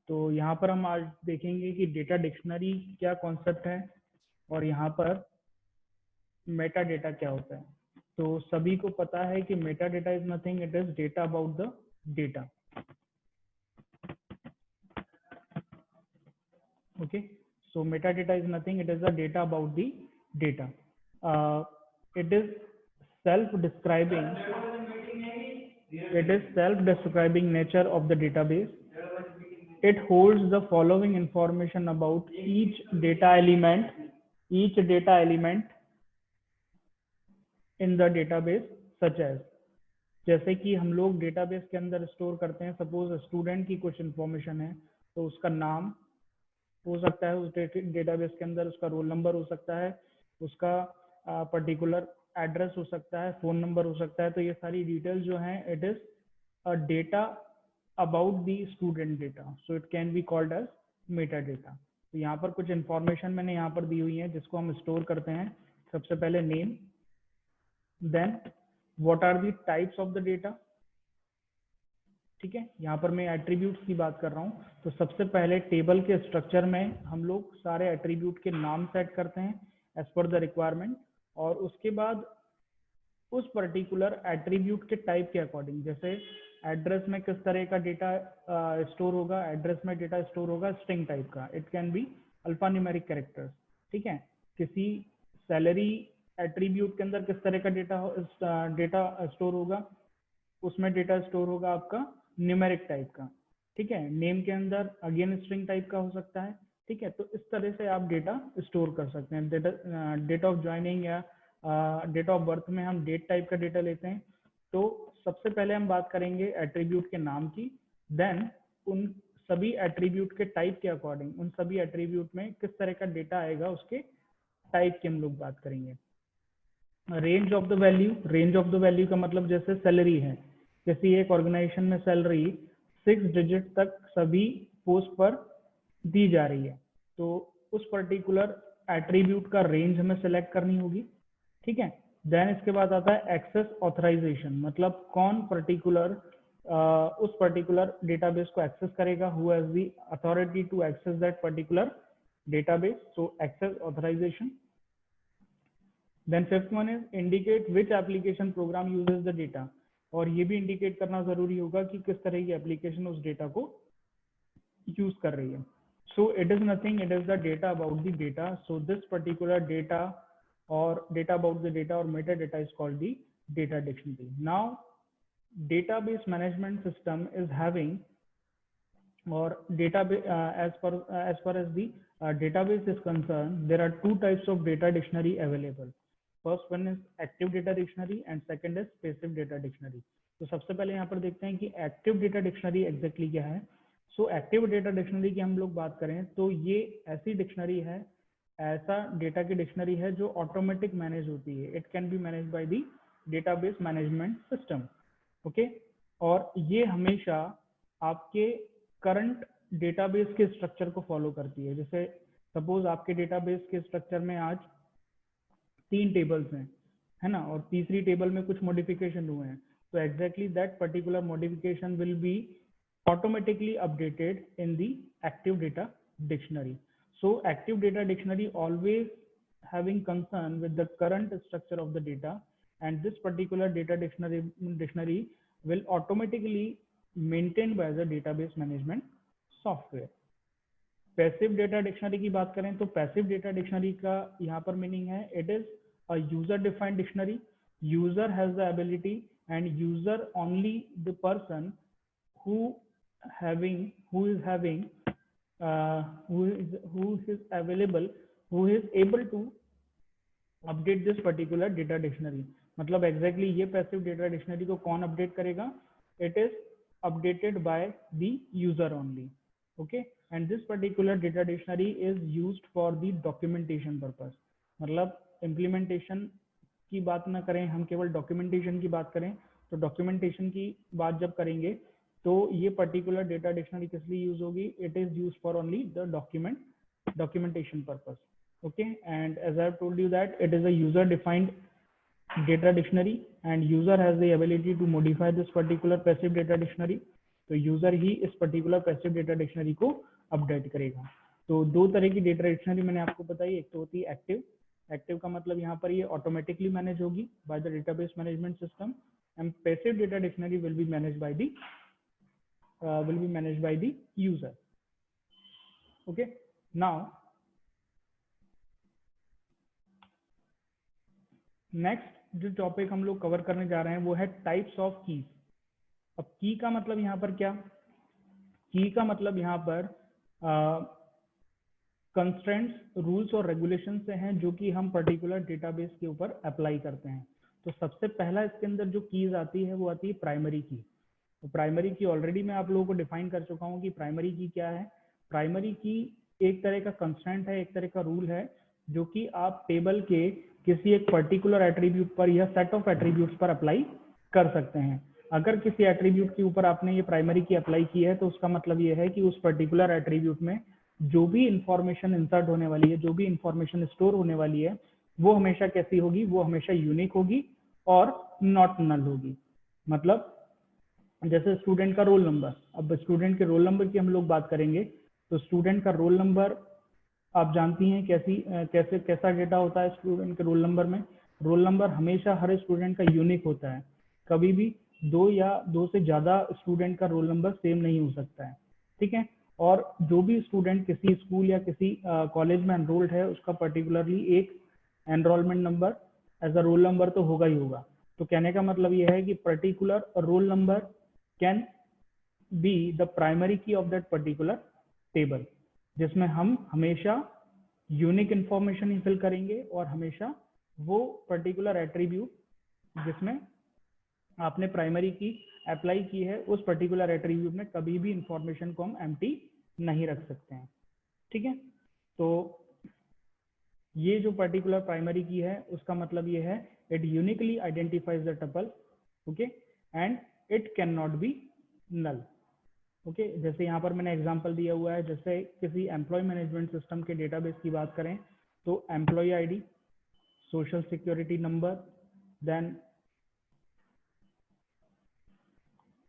तो यहाँ पर हम आज देखेंगे कि डेटा डिक्शनरी क्या कॉन्सेप्ट है और यहाँ पर मेटा डेटा क्या होता है। तो सभी को पता है कि Meta data is nothing, it is data about the data. Okay, so metadata is nothing, it is the data about the data. It is self-describing, nature of the database. It holds the following information about each data element in the database, such as, जैसे कि हम लोग database के अंदर store करते हैं, suppose student की कुछ इंफॉर्मेशन है तो उसका नाम हो सकता है उस डेटाबेस के अंदर, उसका रोल नंबर हो सकता है, उसका पर्टिकुलर एड्रेस हो सकता है, फोन नंबर हो सकता है। तो ये सारी डिटेल्स जो हैं, it is a data about the student data, so it can be called as meta data. तो यहाँ पर कुछ इंफॉर्मेशन मैंने यहाँ पर दी हुई है जिसको हम स्टोर करते हैं। सबसे पहले name, then what are the types of the data. ठीक है, यहाँ पर मैं एट्रीब्यूट्स की बात कर रहा हूँ। तो सबसे पहले टेबल के स्ट्रक्चर में हम लोग सारे एट्रीब्यूट के नाम सेट करते हैं एज पर द रिक्वायरमेंट, और उसके बाद उस पर्टिकुलर एट्रीब्यूट के टाइप के अकॉर्डिंग, जैसे एड्रेस में किस तरह का डेटा स्टोर होगा, एड्रेस में डेटा स्टोर होगा स्ट्रिंग टाइप का, it can be alpha numeric characters. ठीक है, किसी सैलरी एट्रीब्यूट के अंदर किस तरह का डेटा स्टोर होगा, उसमें डेटा स्टोर होगा आपका न्यूमेरिक टाइप का। ठीक है, नेम के अंदर अगेन स्ट्रिंग टाइप का हो सकता है। ठीक है, तो इस तरह से आप डेटा स्टोर कर सकते हैं। डेट ऑफ ज्वाइनिंग या डेट ऑफ बर्थ में हम डेट टाइप का डेटा लेते हैं। तो सबसे पहले हम बात करेंगे एट्रीब्यूट के नाम की, देन उन सभी एट्रीब्यूट के टाइप के अकॉर्डिंग उन सभी एट्रीब्यूट में किस तरह का डेटा आएगा उसके टाइप की हम लोग बात करेंगे। रेंज ऑफ द वैल्यू का मतलब जैसे सैलरी है, किसी एक ऑर्गेनाइजेशन में सैलरी 6 डिजिट तक सभी पोस्ट पर दी जा रही है, तो उस पर्टिकुलर एट्रीब्यूट का रेंज हमें सेलेक्ट करनी होगी। ठीक है, देन इसके बाद आता है एक्सेस ऑथराइजेशन, मतलब कौन पर्टिकुलर उस पर्टिकुलर डेटाबेस को एक्सेस करेगा, who has the authority to access that particular database, so access authorization. Then fifth one is indicate which application program uses the data, और ये भी इंडिकेट करना जरूरी होगा कि किस तरह की एप्लीकेशन उस डेटा को यूज कर रही है। So it is nothing, it is the data about the data. So this particular data और डेटा अबाउट द डेटा और Meta data is called the data dictionary. Now database management system is having, or database as far as the database is concerned, there are two types of data dictionary available. First one is active data dictionary and second is passive data dictionary. तो सबसे पहले यहाँ पर देखते हैं कि active data dictionary exactly क्या है। सो एक्टिव डेटा डिक्शनरी की हम लोग बात करें तो ये ऐसी डिक्शनरी है, ऐसा डेटा की डिक्शनरी है जो ऑटोमेटिक मैनेज होती है। It can be manage by the database management system. Okay, और ये हमेशा आपके करंट डेटाबेस के स्ट्रक्चर को फॉलो करती है। जैसे सपोज आपके डेटाबेस के स्ट्रक्चर में आज 3 टेबल्स हैं, है ना, और तीसरी टेबल में कुछ मॉडिफिकेशन हुए हैं, तो exactly that particular modification will be automatically updated in the active data dictionary. So active data dictionary always having concern with the current structure of the data, and this particular data dictionary will automatically maintained by the database management software. Passive data dictionary की बात करें तो passive data dictionary का यहाँ पर meaning है, it is a user defined dictionary. User has the ability and user only the person who is available, who is able to update this particular data dictionary। मतलब exactly ये passive data dictionary को कौन update करेगा, it is updated by the user only. Okay, and this particular data dictionary is used for the documentation purpose. मतलब implementation की बात ना करें, हम केवल डॉक्यूमेंटेशन की बात करें, तो डॉक्यूमेंटेशन की बात जब करेंगे तो ये पर्टिकुलर डेटा डिक्शनरी किस लिए यूज होगी, it is use for only the documentation purpose. Okay, and as I have told you that it is a user defined data dictionary and user has the ability to modify this particular passive data dictionary. तो user ही इस particular passive data dictionary को update करेगा। तो दो तरह की data dictionary मैंने आपको बताई, एक तो होती है एक्टिव। एक्टिव का मतलब यहाँ पर ये ऑटोमेटिकली मैनेज होगी by the database management system, and passive data dictionary will be managed by the user. Okay, now next जो टॉपिक हम लोग कवर करने जा रहे हैं वो है टाइप्स ऑफ कीज। अब की का मतलब यहाँ पर क्या, की का मतलब यहाँ पर कंस्ट्रेंट्स, रूल्स और रेगुलेशन से हैं जो कि हम पर्टिकुलर डेटाबेस के ऊपर अप्लाई करते हैं। तो सबसे पहला इसके अंदर जो कीज आती है वो आती है प्राइमरी की। तो प्राइमरी की ऑलरेडी मैं आप लोगों को डिफाइन कर चुका हूँ कि प्राइमरी की क्या है। प्राइमरी की एक तरह का कंस्ट्रेंट है, एक तरह का रूल है जो कि आप टेबल के किसी एक पर्टिकुलर एट्रीब्यूट पर या सेट ऑफ एट्रीब्यूट्स पर अप्लाई कर सकते हैं। अगर किसी एट्रीब्यूट के ऊपर आपने ये प्राइमरी की अप्लाई की है तो उसका मतलब ये है कि उस पर्टिकुलर एट्रीब्यूट में जो भी इंफॉर्मेशन इंसर्ट होने वाली है, जो भी इंफॉर्मेशन स्टोर होने वाली है, वो हमेशा कैसी होगी, वो हमेशा यूनिक होगी और नॉट नल होगी। मतलब जैसे स्टूडेंट का रोल नंबर, अब स्टूडेंट के रोल नंबर की हम लोग बात करेंगे तो स्टूडेंट का रोल नंबर आप जानती हैं कैसा डेटा होता है स्टूडेंट के रोल नंबर में। रोल नंबर हमेशा हर स्टूडेंट का यूनिक होता है, कभी भी दो या दो से ज्यादा स्टूडेंट का रोल नंबर सेम नहीं हो सकता है, ठीक है। और जो भी स्टूडेंट किसी स्कूल या किसी कॉलेज में एनरोल्ड है उसका पर्टिकुलरली एक enrolment number as a roll number तो होगा ही होगा। तो कहने का मतलब यह है कि particular roll number can be the primary key of that particular table, जिसमें हम हमेशा यूनिक इंफॉर्मेशन ही फिल करेंगे और हमेशा वो पर्टिकुलर एट्रीब्यूट जिसमें आपने प्राइमरी की अप्लाई की है उस पर्टिकुलर एट्रीब्यूट में कभी भी इंफॉर्मेशन को हम एम्प्टी नहीं रख सकते हैं, ठीक है। तो ये जो पर्टिकुलर प्राइमरी की है उसका मतलब ये है it uniquely identifies the tuple, okay, and it can not be null. Okay, जैसे यहाँ पर मैंने एग्जांपल दिया हुआ है, जैसे किसी एम्प्लॉय मैनेजमेंट सिस्टम के डेटाबेस की बात करें तो employee ID, social security number, then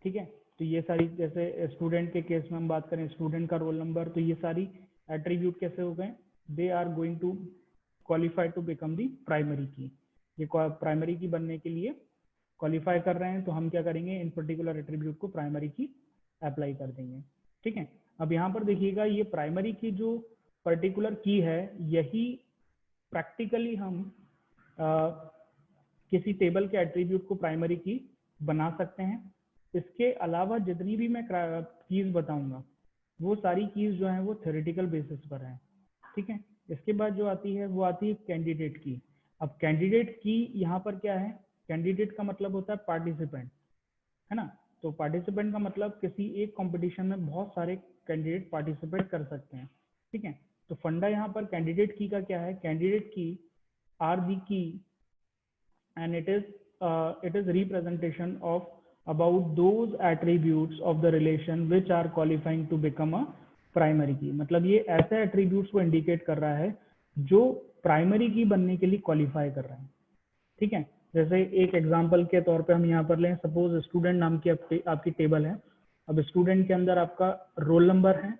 ठीक है। तो ये सारी, जैसे स्टूडेंट के केस में हम बात करें स्टूडेंट का रोल नंबर, तो ये सारी एट्रीब्यूट कैसे हो गए, they are going to qualify to become the primary key. ये प्राइमरी की बनने के लिए क्वालिफाई कर रहे हैं तो हम क्या करेंगे, इन पर्टिकुलर एट्रीब्यूट को प्राइमरी की अप्लाई कर देंगे, ठीक है। अब यहाँ पर देखिएगा ये प्राइमरी की जो पर्टिकुलर की है यही प्रैक्टिकली हम किसी टेबल के एट्रीब्यूट को प्राइमरी की बना सकते हैं। इसके अलावा जितनी भी मैं कीज बताऊंगा वो सारी कीज जो है वो थ्योरेटिकल बेसिस पर है, ठीक है। इसके बाद जो आती है वो आती है कैंडिडेट की। अब कैंडिडेट की यहाँ पर क्या है, कैंडिडेट का मतलब होता है पार्टिसिपेंट, है ना। तो पार्टिसिपेंट का मतलब किसी एक कंपटीशन में बहुत सारे कैंडिडेट पार्टिसिपेट कर सकते हैं, ठीक है। तो फंडा यहाँ पर कैंडिडेट की का क्या है, कैंडिडेट की आर दी की and it is representation of about those attributes of the relation which are qualifying to become a primary key। मतलब ये ऐसे attributes को indicate कर रहा है जो प्राइमरी की बनने के लिए क्वालिफाई कर रहे हैं, ठीक है। जैसे एक एग्जांपल के तौर पे हम यहाँ पर लें, सपोज स्टूडेंट नाम की आपकी टेबल है। अब स्टूडेंट के अंदर आपका रोल नंबर है,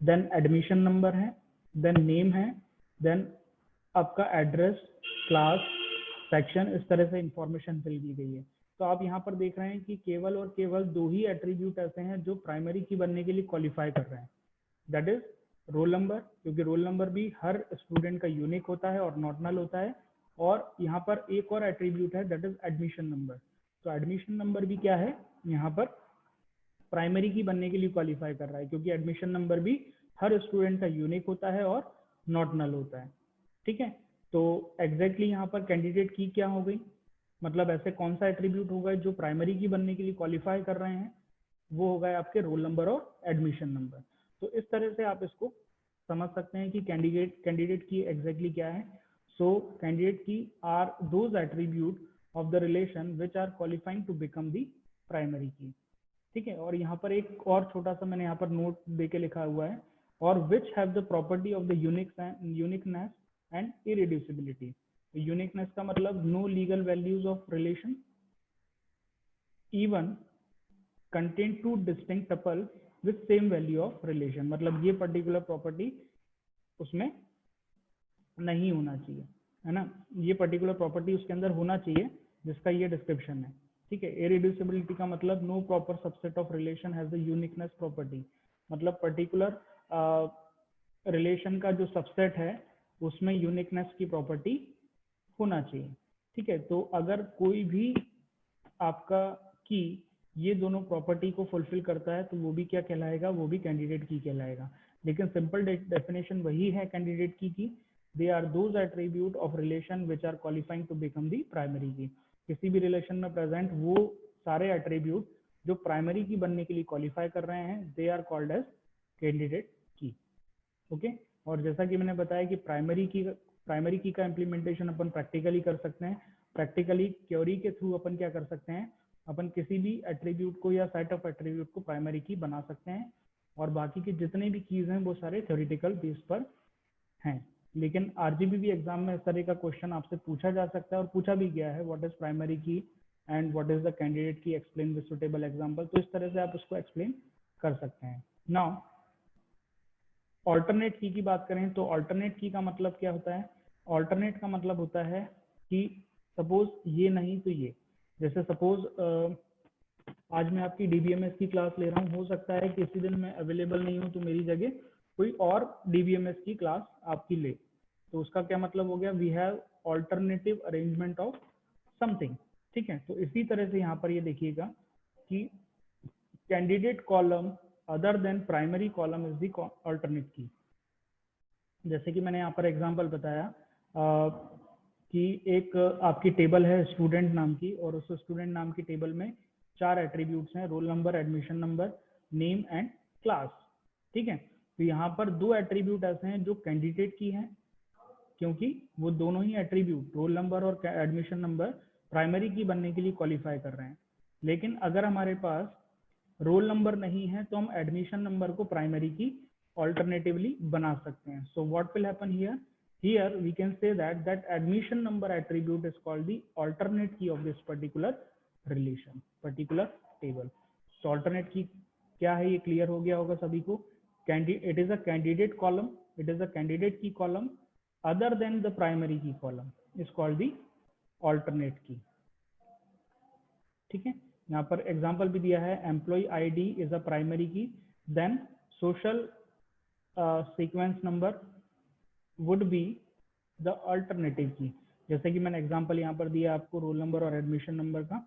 देन एडमिशन नंबर है, देन नेम है, देन आपका एड्रेस, क्लास, सेक्शन, इस तरह से इंफॉर्मेशन फिल की गई है। तो आप यहाँ पर देख रहे हैं कि केवल और केवल दो ही एट्रीब्यूट ऐसे हैं जो प्राइमरी की बनने के लिए क्वालिफाई कर रहे हैं, दैट इज रोल नंबर, क्योंकि रोल नंबर भी हर स्टूडेंट का यूनिक होता है और नॉट नल होता है। और यहाँ पर एक और एट्रीब्यूट है दैट इज एडमिशन नंबर। तो एडमिशन नंबर भी क्या है, यहाँ पर प्राइमरी की बनने के लिए क्वालिफाई कर रहा है, क्योंकि एडमिशन नंबर भी हर स्टूडेंट का यूनिक होता है और नॉट नल होता है, ठीक है। तो एग्जैक्टली यहाँ पर कैंडिडेट की क्या हो गई, मतलब ऐसे कौन सा एट्रीब्यूट होगा जो प्राइमरी की बनने के लिए क्वालिफाई कर रहे हैं, वो होगा आपके रोल नंबर और एडमिशन नंबर। तो इस तरह से आप इसको समझ सकते हैं कि कैंडिडेट की एग्जैक्टली क्या है। So candidate key are those attribute of the relation which are qualifying to become the primary key, ठीक है। और यहाँ पर एक और छोटा सा मैंने यहाँ पर नोट दे के लिखा हुआ है, और which have the property of the uniqueness and irreducibility. Uniqueness का मतलब no legal values of relation, even contain two distinct tuple with same value of relation, मतलब ये पर्टिकुलर प्रॉपर्टी उसमें नहीं होना चाहिए, है ना, ये पर्टिकुलर प्रॉपर्टी उसके अंदर होना चाहिए जिसका ये डिस्क्रिप्शन है, ठीक है। इरिड्यूसिबिलिटी का मतलब no proper subset of relation has the uniqueness property, मतलब पर्टिकुलर रिलेशन का जो सबसेट है उसमें यूनिकनेस की प्रॉपर्टी होना चाहिए, ठीक है। तो अगर कोई भी आपका की ये दोनों प्रॉपर्टी को फुलफिल करता है तो वो भी क्या कहलाएगा, वो भी कैंडिडेट की कहलाएगा। लेकिन सिंपल डेफिनेशन वही है candidate key they are those attribute of relation which are qualifying to become the primary key. किसी भी रिलेशन में प्रेजेंट वो सारे एट्रीब्यूट जो प्राइमरी की बनने के लिए क्वालिफाई कर रहे हैं they are called as candidate key, okay. और जैसा कि मैंने बताया कि प्राइमरी की का इम्प्लीमेंटेशन अपन प्रैक्टिकली कर सकते हैं। प्रैक्टिकली क्योरी के थ्रू अपन क्या कर सकते हैं, अपन किसी भी एट्रीब्यूट को या सेट ऑफ एट्रीब्यूट को प्राइमरी की बना सकते हैं, और बाकी के जितने भी कीज हैं वो सारे थ्योरेटिकल बेस पर हैं। लेकिन आरजीबीबी एग्जाम में इस तरह का क्वेश्चन आपसे पूछा जा सकता है और पूछा भी गया है, व्हाट इज प्राइमरी की and what is the candidate की, एक्सप्लेन विद सुटेबल एग्जांपल। तो इस तरह से आप उसको एक्सप्लेन कर सकते हैं। नाउ ऑल्टरनेट की बात करें तो ऑल्टरनेट की का मतलब क्या होता है, ऑल्टरनेट का मतलब होता है कि सपोज ये नहीं तो ये, जैसे सपोज आज मैं आपकी डीबीएमएस की क्लास ले रहा हूँ, हो सकता है कि इसी दिन मैं अवेलेबल नहीं हूँ तो मेरी जगह कोई और डीबीएमएस की क्लास आपकी ले, तो उसका क्या मतलब हो गया, we have alternative arrangement of something, ठीक है। तो इसी तरह से यहाँ पर ये देखिएगा कि candidate column other than primary column is the alternate की। जैसे कि मैंने यहाँ पर एग्जांपल बताया कि एक आपकी टेबल है स्टूडेंट नाम की, और उस स्टूडेंट नाम की टेबल में 4 एट्रीब्यूट्स हैं, roll number, admission number, name and class, ठीक है। तो यहाँ पर 2 एट्रीब्यूट ऐसे हैं जो कैंडिडेट की हैं, क्योंकि वो दोनों ही एट्रीब्यूट रोल नंबर और एडमिशन नंबर प्राइमरी की बनने के लिए क्वालिफाई कर रहे हैं। लेकिन अगर हमारे पास रोल नंबर नहीं है तो हम एडमिशन नंबर को प्राइमरी की ऑल्टरनेटिवली बना सकते हैं। So what will happen here, here we can say that admission number attribute is called the alternate key of this particular relation, particular table. So alternate key क्या है, ये clear हो गया होगा सभी को। it is a candidate column, it is a candidate key column other than the primary key column is called the alternate key, ठीक है। यहाँ पर एग्जांपल भी दिया है, employee ID is a primary key, then social sequence number would be the alternative key. जैसे कि मैंने एग्जांपल यहाँ पर दिया आपको रोल नंबर और एडमिशन नंबर का।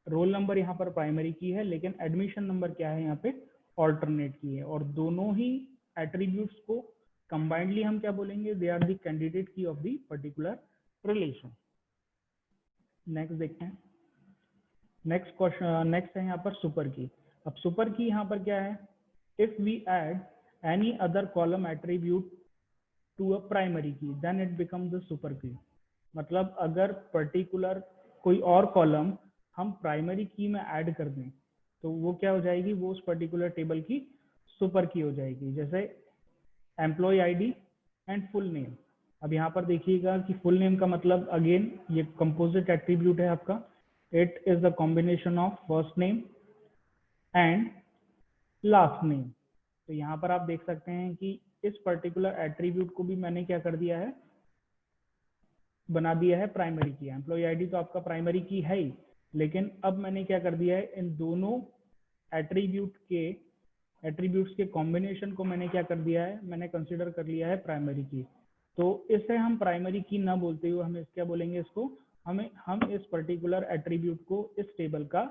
रोल नंबर यहाँ पर प्राइमरी की है, लेकिन एडमिशन नंबर क्या है, यहाँ पे ऑल्टरनेट की है, और दोनों ही एट्रीब्यूट्स को कंबाइंडली हम क्या बोलेंगे, दे आर द कैंडिडेट की of the particular relation. Next देखते हैं, नेक्स्ट क्वेश्चन, नेक्स्ट है यहाँ पर सुपर की। अब सुपर की यहाँ पर क्या है, if we add any other column attribute to a primary key then it become the super key. मतलब अगर पर्टिकुलर कोई और कॉलम हम प्राइमरी की में ऐड कर दें तो वो क्या हो जाएगी, वो उस पर्टिकुलर टेबल की सुपर की हो जाएगी। जैसे employee ID and full name. अब यहाँ पर देखिएगा कि फुल नेम का मतलब अगेन ये कंपोजिट एट्रीब्यूट है आपका, it is the combination of first name and last name. तो यहाँ पर आप देख सकते हैं कि इस पर्टिकुलर एट्रीब्यूट को भी मैंने क्या कर दिया है, बना दिया है प्राइमरी की। एम्प्लॉय आईडी तो आपका प्राइमरी की है ही, लेकिन अब मैंने क्या कर दिया है, इन दोनों एट्रीब्यूट्स के कॉम्बिनेशन को मैंने क्या कर दिया है, मैंने कंसिडर कर लिया है प्राइमरी की। तो इसे हम प्राइमरी की ना बोलते हुए हमें क्या बोलेंगे, इसको हम इस पर्टिकुलर एट्रीब्यूट को इस टेबल का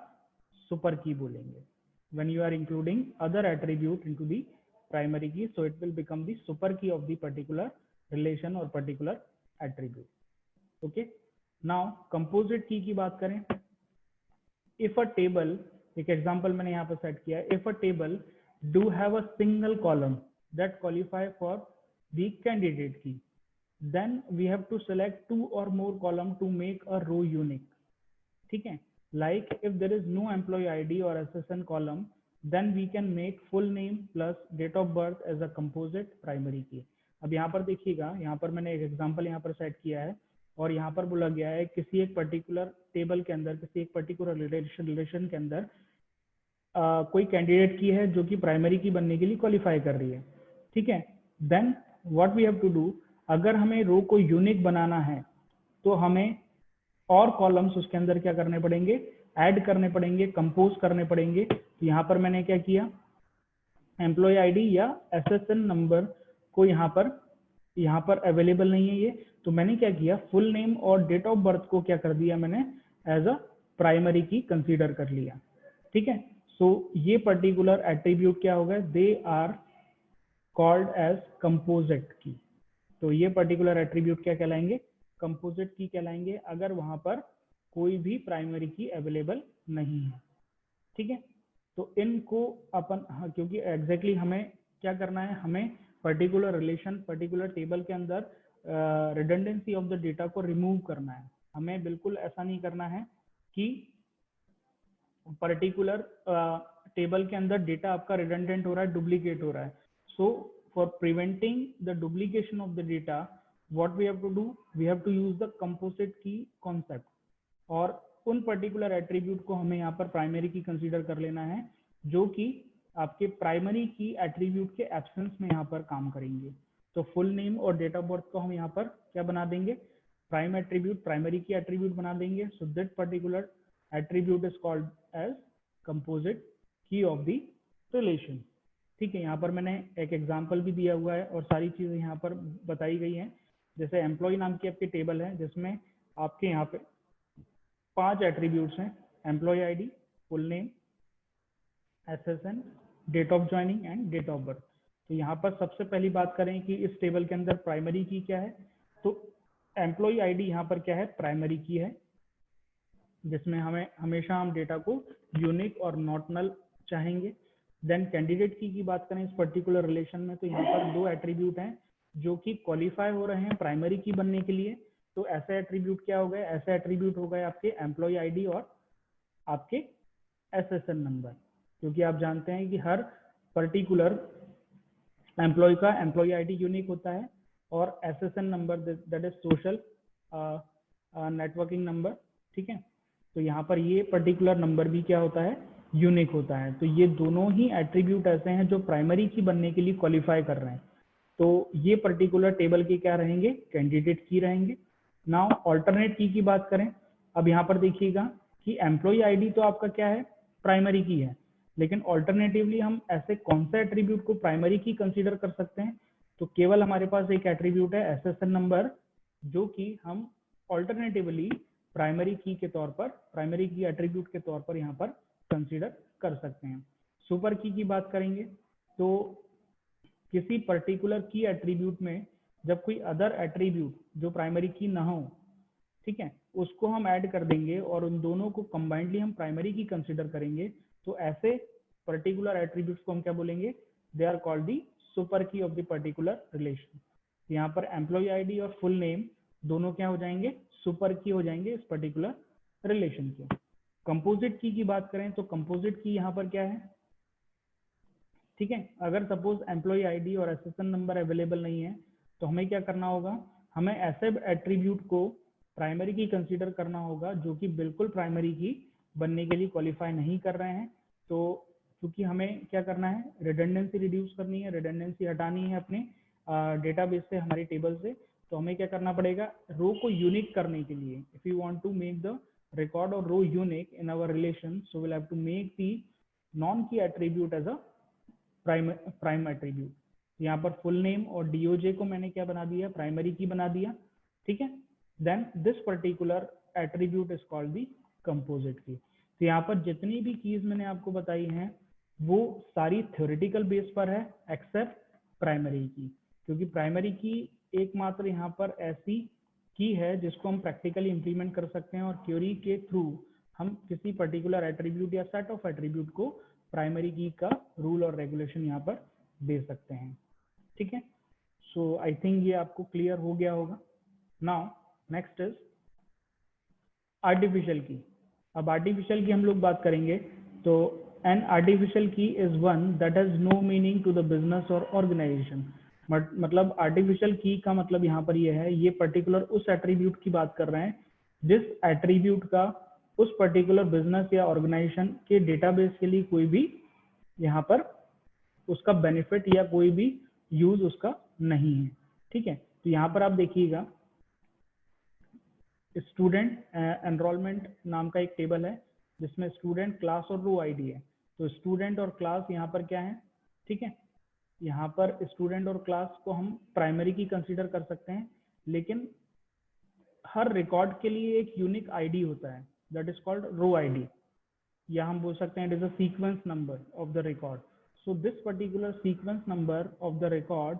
सुपर की बोलेंगे। when you are including other attribute into the primary key, so it will become the super key of the particular relation or particular attribute. Okay, now composite key की बात करें, if a table, एक example मैंने यहाँ पर set किया है, if a table do have a single column that qualify for the candidate key, then we have to select 2 or more column to make a row unique, ठीक है। Like if there is no employee ID or SSN column, then we can make full name plus date of birth as a composite primary key. अब यहाँ पर देखिएगा, यहाँ पर मैंने एक एग्जांपल यहाँ पर सेट किया है और यहाँ पर बोला गया है किसी एक पर्टिकुलर टेबल के अंदर, किसी एक पर्टिकुलर रिलेशन के अंदर कोई कैंडिडेट की है जो कि प्राइमरी की बनने के लिए क्वालिफाई कर रही है, ठीक है। Then what we have to do, अगर हमें रो को यूनिक बनाना है तो हमें और कॉलम्स उसके अंदर क्या करने पड़ेंगे, ऐड करने पड़ेंगे, कंपोज करने पड़ेंगे। तो यहाँ पर मैंने क्या किया, एम्प्लॉय आईडी या एसएसएन नंबर को यहाँ पर अवेलेबल नहीं है ये, तो मैंने क्या किया, फुल नेम और डेट ऑफ बर्थ को क्या कर दिया मैंने, एज अ प्राइमरी की कंसीडर कर लिया, ठीक है। सो ये पर्टिकुलर एट्रीब्यूट क्या होगा, they are called as composite key. तो ये पर्टिकुलर एट्रीब्यूट क्या कहलाएंगे, कंपोजिट की कहलाएंगे, अगर वहां पर कोई भी प्राइमरी की अवेलेबल नहीं है, ठीक है। तो इनको अपन क्योंकि एग्जैक्टली हमें क्या करना है, हमें पर्टिकुलर रिलेशन, पर्टिकुलर टेबल के अंदर रिडंडेंसी ऑफ द डेटा को रिमूव करना है। हमें बिल्कुल ऐसा नहीं करना है कि पर्टिकुलर टेबल के अंदर डेटा आपका रिडंडेंट हो रहा है, डुप्लीकेट हो रहा है। So for preventing the duplication of the data, what we have to do, we have to use the composite key concept, और उन पर्टिकुलर एट्रीब्यूट को हमें यहाँ पर प्राइमरी की कंसीडर कर लेना है, जो कि आपके प्राइमरी की एट्रीब्यूट के एब्सेंस में यहाँ पर काम करेंगे। तो फुल नेम और डेट ऑफ बर्थ को हम यहाँ पर क्या बना देंगे, prime attribute, primary key attribute बना देंगे। So that particular attribute is called as composite key of the relation, ठीक है। यहाँ पर मैंने एक एग्जाम्पल भी दिया हुआ है और सारी चीजें यहाँ पर बताई गई हैं। जैसे एम्प्लॉय नाम की आपकी टेबल है जिसमें आपके यहाँ पे 5 एट्रीब्यूट्स हैं, employee ID, full name, SSN, date of joining and date of birth. तो यहाँ पर सबसे पहली बात करें कि इस टेबल के अंदर प्राइमरी की क्या है, तो एम्प्लॉय आईडी यहाँ पर क्या है, प्राइमरी की है, जिसमें हमेशा हम डेटा को यूनिक और नॉट नल चाहेंगे। देन कैंडिडेट की बात करें इस पर्टिकुलर रिलेशन में, तो यहाँ पर 2 एट्रीब्यूट हैं जो कि क्वालिफाई हो रहे हैं प्राइमरी की बनने के लिए। तो ऐसे एट्रीब्यूट क्या हो गए, ऐसे एट्रीब्यूट हो गए आपके एम्प्लॉय आईडी और आपके एसएसएन नंबर, क्योंकि आप जानते हैं कि हर पर्टिकुलर एम्प्लॉय का एम्प्लॉय आईडी यूनिक होता है और SSN number that is social networking number, ठीक है। तो यहाँ पर ये पर्टिकुलर नंबर भी क्या होता है, यूनिक होता है। तो ये दोनों ही एट्रीब्यूट ऐसे हैं जो प्राइमरी की बनने के लिए क्वालिफाई कर रहे हैं। तो ये पर्टिकुलर टेबल के क्या रहेंगे, कैंडिडेट की रहेंगे। नाउ ऑल्टरनेट की बात करें, अब यहाँ पर देखिएगा कि एम्प्लॉय आईडी तो आपका क्या है, प्राइमरी की है, लेकिन ऑल्टरनेटिवली हम ऐसे कौन सा एट्रीब्यूट को प्राइमरी की कंसीडर कर सकते हैं, तो केवल हमारे पास एक एट्रीब्यूट है एसएसएन नंबर, जो कि हम ऑल्टरनेटिवली प्राइमरी की के तौर पर, प्राइमरी की एट्रीब्यूट के तौर पर यहाँ पर कंसीडर कर सकते हैं। सुपर की बात करेंगे तो किसी पर्टिकुलर की एट्रीब्यूट में जब कोई अदर एट्रीब्यूट जो प्राइमरी की ना हो, ठीक है, उसको हम ऐड कर देंगे और उन दोनों को कंबाइंडली हम प्राइमरी की कंसीडर करेंगे, तो ऐसे पर्टिकुलर एट्रीब्यूट्स को हम क्या बोलेंगे, they are called the super key of the particular relation. यहाँ पर एम्प्लॉय आईडी और फुल नेम दोनों क्या हो जाएंगे, सुपर की हो जाएंगे इस पर्टिकुलर रिलेशन के। कंपोजिट की बात करें तो कंपोजिट की यहाँ पर क्या है, ठीक है, अगर सपोज एम्प्लॉय आईडी और एसएसएन नंबर अवेलेबल नहीं है तो हमें क्या करना होगा, हमें ऐसे एट्रीब्यूट को प्राइमरी की कंसीडर करना होगा जो कि बिल्कुल प्राइमरी की बनने के लिए क्वालिफाई नहीं कर रहे हैं। तो क्योंकि हमें क्या करना है, रिडंडेंसी रिड्यूस करनी है, रिडंडेंसी हटानी है अपने डेटाबेस से, हमारी टेबल से, तो हमें क्या करना पड़ेगा, रो को यूनिक करने के लिए, if you want to make the record or row unique in our relation, so we'll have to make the non key attribute as a prime attribute। यहाँ पर फुल नेम और डीओजे को मैंने क्या बना दिया, प्राइमरी की बना दिया, ठीक है। Then this particular attribute is called the composite key. तो यहाँ पर जितनी भी कीज मैंने आपको बताई हैं वो सारी थ्योरेटिकल बेस पर है एक्सेप्ट प्राइमरी की, क्योंकि प्राइमरी की एकमात्र यहाँ पर ऐसी की है जिसको हम प्रैक्टिकली इंप्लीमेंट कर सकते हैं और क्वेरी के थ्रू हम किसी पर्टिकुलर एट्रीब्यूट या सेट ऑफ एट्रीब्यूट को प्राइमरी की का रूल और रेगुलेशन यहाँ पर दे सकते हैं, ठीक है। सो आई थिंक ये आपको क्लियर हो गया होगा। नाउ नेक्स्ट इज आर्टिफिशियल की। अब आर्टिफिशियल की हम लोग बात करेंगे तो an artificial key is one that has no meaning to the business और ऑर्गेनाइजेशन। मतलब आर्टिफिशियल की का मतलब यहाँ पर ये है, ये पर्टिकुलर उस एट्रीब्यूट की बात कर रहे हैं जिस एट्रीब्यूट का उस पर्टिकुलर बिजनेस या ऑर्गेनाइजेशन के डेटाबेस के लिए कोई भी यहाँ पर उसका बेनिफिट या कोई भी यूज उसका नहीं है। ठीक है, तो यहाँ पर आप देखिएगा स्टूडेंट एनरोलमेंट नाम का एक टेबल है जिसमें स्टूडेंट, क्लास और रो आईडी है। तो स्टूडेंट और क्लास यहाँ पर क्या है, ठीक है, यहाँ पर स्टूडेंट और क्लास को हम प्राइमरी की कंसीडर कर सकते हैं, लेकिन हर रिकॉर्ड के लिए एक यूनिक आईडी होता है that is called row ID, या हम बोल सकते हैं it is a sequence number of the record. So this particular sequence number of the record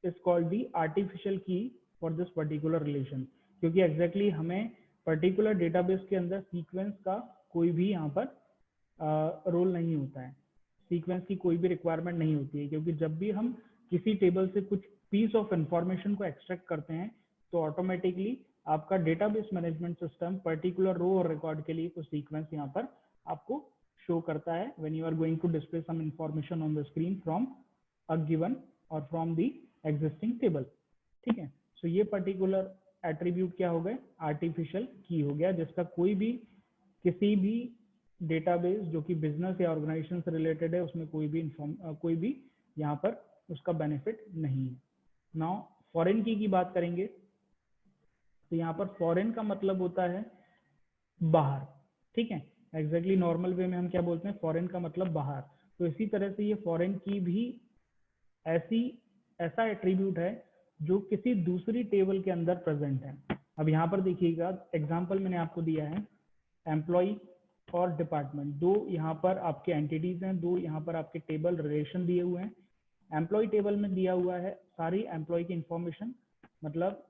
is called the artificial key for this particular relation, क्योंकि exactly हमें particular database के अंदर sequence का कोई भी यहाँ पर रोल नहीं होता है, सीक्वेंस की कोई भी रिक्वायरमेंट नहीं होती है, क्योंकि जब भी हम किसी टेबल से कुछ पीस ऑफ इंफॉर्मेशन को एक्सट्रैक्ट करते हैं तो ऑटोमेटिकली आपका database management system particular row और रिकॉर्ड के लिए कुछ सीक्वेंस यहाँ पर आपको शो करता है when you are going to display some information on the screen from a given और फ्रॉम द एग्जिस्टिंग टेबल। ठीक है, सो ये पर्टिकुलर एट्रीब्यूट क्या हो गए, आर्टिफिशियल की हो गया, जिसका कोई भी किसी भी डेटाबेस जो कि बिजनेस या ऑर्गेनाइजेशन से रिलेटेड है उसमें कोई भी यहाँ पर उसका बेनिफिट नहीं है। नाउ फॉरेन की बात करेंगे तो यहाँ पर फॉरेन का मतलब होता है बाहर। ठीक है, एग्जैक्टली नॉर्मल वे में हम क्या बोलते हैं, फॉरेन का मतलब बाहर। तो इसी तरह से ये फॉरेन की भी ऐसा एट्रीब्यूट है जो किसी दूसरी टेबल के अंदर प्रेजेंट है। अब यहाँ पर देखिएगा एग्जांपल मैंने आपको दिया है, एम्प्लॉय और डिपार्टमेंट, दो यहाँ पर आपके एंटिटीज हैं, दो यहाँ पर आपके टेबल रिलेशन दिए हुए हैं। एम्प्लॉय टेबल में दिया हुआ है सारी एम्प्लॉय की इंफॉर्मेशन, मतलब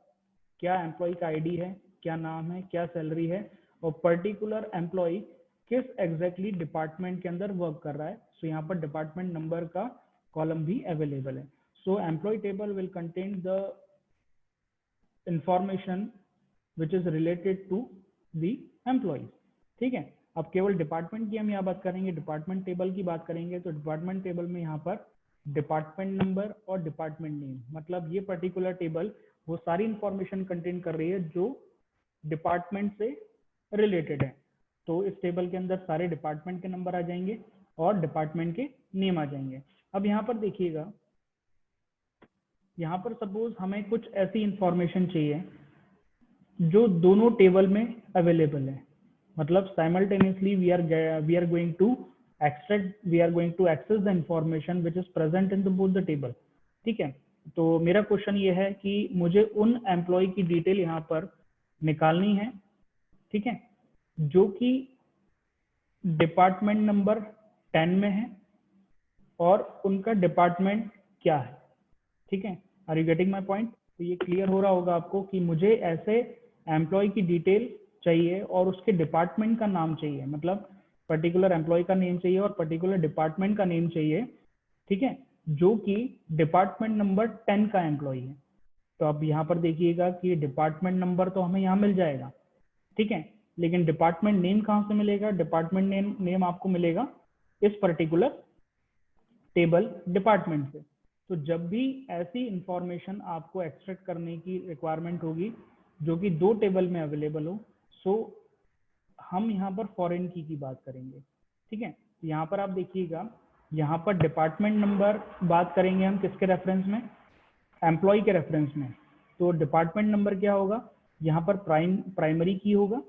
क्या एम्प्लॉय का आईडी है, क्या नाम है, क्या सैलरी है, और पर्टिकुलर एम्प्लॉय किस एग्जैक्टली डिपार्टमेंट के अंदर वर्क कर रहा है। सो यहाँ पर डिपार्टमेंट नंबर का कॉलम भी अवेलेबल है। So employee table will contain the information which is related to the employee. ठीक है, अब केवल डिपार्टमेंट की हम यहाँ बात करेंगे, डिपार्टमेंट टेबल की बात करेंगे तो डिपार्टमेंट टेबल में यहाँ पर डिपार्टमेंट नंबर और डिपार्टमेंट नेम, मतलब ये पर्टिकुलर टेबल वो सारी इंफॉर्मेशन कंटेन कर रही है जो डिपार्टमेंट से रिलेटेड है। तो इस टेबल के अंदर सारे डिपार्टमेंट के नंबर आ जाएंगे और डिपार्टमेंट के नेम आ जाएंगे। अब यहाँ पर देखिएगा, यहाँ पर सपोज हमें कुछ ऐसी इंफॉर्मेशन चाहिए जो दोनों टेबल में अवेलेबल है, मतलब simultaneously we are going to access the information which is present in the both the table. ठीक है, तो मेरा क्वेश्चन ये है कि मुझे उन एम्प्लॉय की डिटेल यहाँ पर निकालनी है, ठीक है, जो कि डिपार्टमेंट नंबर 10 में है और उनका डिपार्टमेंट क्या है। ठीक है, are you getting my point? तो ये क्लियर हो रहा होगा आपको कि मुझे ऐसे एम्प्लॉय की डिटेल चाहिए और उसके डिपार्टमेंट का नाम चाहिए, मतलब पर्टिकुलर एम्प्लॉय का नेम चाहिए और पर्टिकुलर डिपार्टमेंट का नेम चाहिए। ठीक है, जो कि डिपार्टमेंट नंबर 10 का एम्प्लॉय है। तो अब यहाँ पर देखिएगा कि डिपार्टमेंट नंबर तो हमें यहाँ मिल जाएगा, ठीक है, लेकिन डिपार्टमेंट नेम कहाँ से मिलेगा? डिपार्टमेंट नेम आपको मिलेगा इस पर्टिकुलर टेबल डिपार्टमेंट से। तो जब भी ऐसी इंफॉर्मेशन आपको एक्सट्रैक्ट करने की रिक्वायरमेंट होगी जो कि दो टेबल में अवेलेबल हो, सो हम यहाँ पर फॉरेन की बात करेंगे। ठीक है, तो यहाँ पर आप देखिएगा, यहाँ पर डिपार्टमेंट नंबर बात करेंगे हम किसके रेफरेंस में? एम्प्लॉय के रेफरेंस में। तो डिपार्टमेंट नंबर क्या होगा? यहाँ पर प्राइमरी की होगा।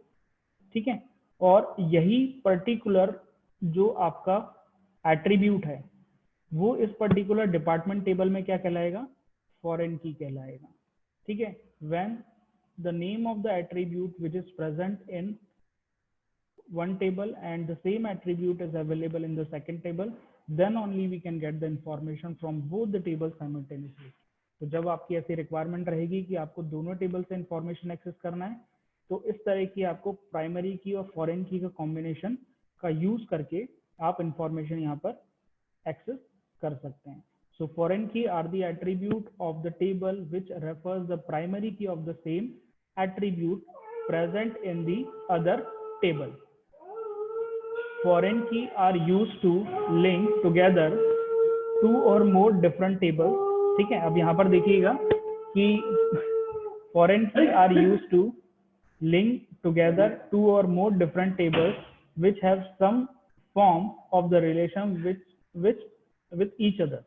ठीक है, और यही पर्टिकुलर जो आपका एट्रीब्यूट है वो इस पर्टिकुलर डिपार्टमेंट टेबल में क्या कहलाएगा? फॉरेन की कहलाएगा। ठीक है, when the name of the attribute which is present in one table and the same attribute is available in the second table, then only we can get the information from both the tables simultaneously. तो जब आपकी ऐसी requirement रहेगी कि आपको दोनों table से information access करना है, तो इस तरह की आपको प्राइमरी की और फॉरेन की का कॉम्बिनेशन का यूज करके आप इंफॉर्मेशन यहाँ पर एक्सेस कर सकते हैं। So foreign key are the attribute of the table which refers the primary key of the same attribute present in the other table. Foreign key are used to link together two or more different tables। ठीक है, अब यहाँ पर देखिएगा कि foreign key are used to link together two or more different tables which have some form of the relation which with each other।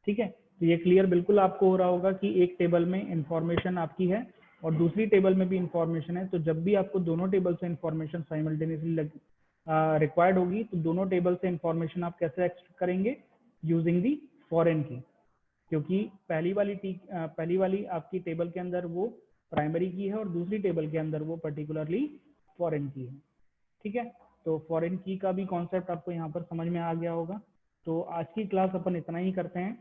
ठीक है, तो ये क्लियर बिल्कुल आपको हो रहा होगा कि एक टेबल में इंफॉर्मेशन आपकी है और दूसरी टेबल में भी इंफॉर्मेशन है, तो जब भी आपको दोनों टेबल से इंफॉर्मेशन साइमल्टेनियसली रिक्वायर्ड होगी तो दोनों टेबल से इंफॉर्मेशन आप कैसे एक्सट्रैक्ट करेंगे, यूजिंग दी फॉरेन की, क्योंकि पहली वाली आपकी टेबल के अंदर वो प्राइमरी की है और दूसरी टेबल के अंदर वो पर्टिकुलरली फॉरेन की है। ठीक है, तो फॉरेन की का भी कॉन्सेप्ट आपको यहाँ पर समझ में आ गया होगा। तो आज की क्लास अपन इतना ही करते हैं।